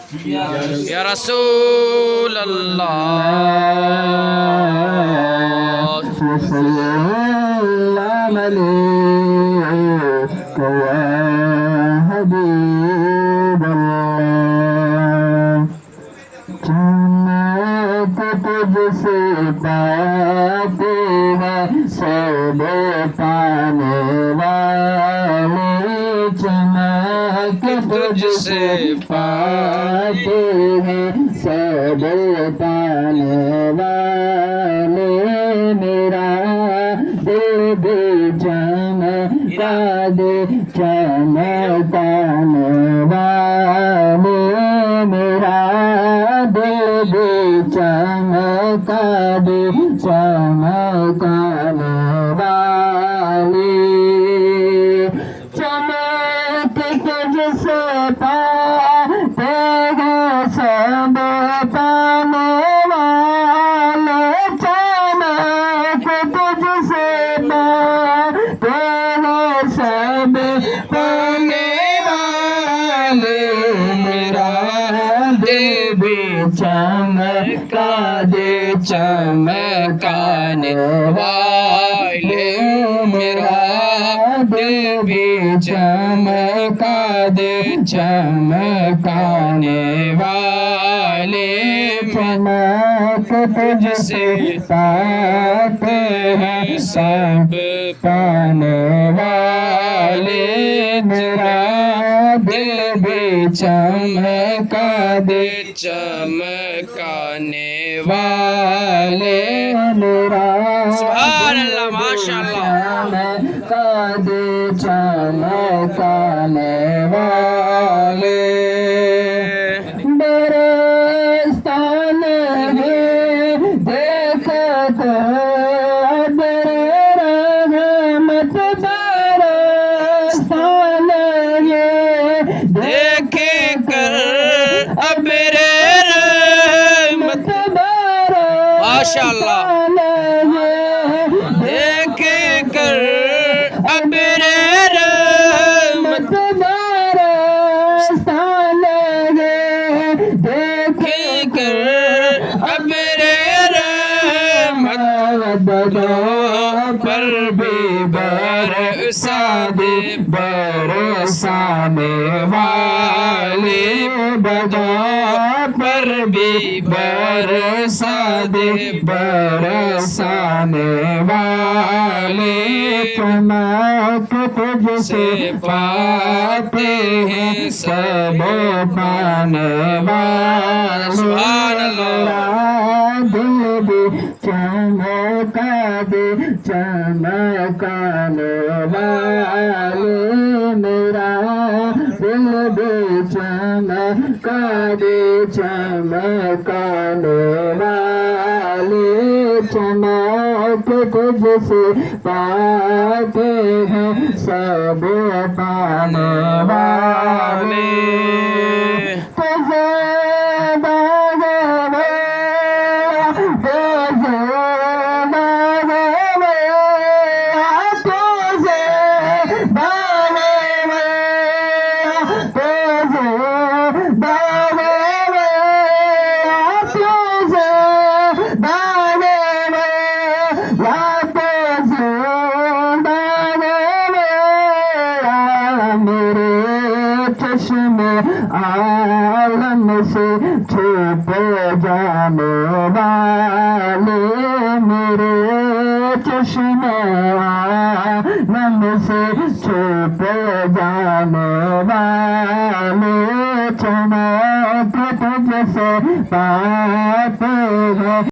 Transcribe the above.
या रसूल अल्लाह सल्लल्लाहु अलैहि या हबीब अल्लाह जन्नत तुझसे पाते हैं सब पाने वाले चमक तुझसे पाते हैं सब पाने वाले मेरा दिल भी चमका दे चमकाने वाले मेरा दिल भी चमका दे चमकाने वाले चमक तुझसे पाते हैं सब पाने वाले चमक तुझसे पाते हैं सब पाने वाले मेरा दिल भी चमका दे चमकाने वाले मेरा दिल भी चमका दे चमकाने वाले चमक तुझसे पाते हैं सब पाने वाले मेरा दिल भी चमका दे चमकाने वाले मेरा सुभान अल्लाह माशाअल्लाह चमका दे चमकाने वाले बरसता लगे देखत रहमत बरसता लगे देखे कर अब रे रहमत माशाअल्लाह देखे कर अब रे रहमत बरसता लगे देखे कर अब रे रहमत बदों पर भी बरसा दे बरसाने वाले बदों पर भी बरसा दे बरसाने वाले चमक तुझसे पाते हैं सब पाने वाले सुभान अल्लाह दिल भी चमका दे चमकाने वाले मेरा दिल भी चमका दे चमकाने वाले चमक तुझसे पाते हैं सब पाने वाले चश्मे आलम से छुप जाने वाले मेरे चश्मे आलम से छुप जाने वाले चमक तुझसे पाते हैं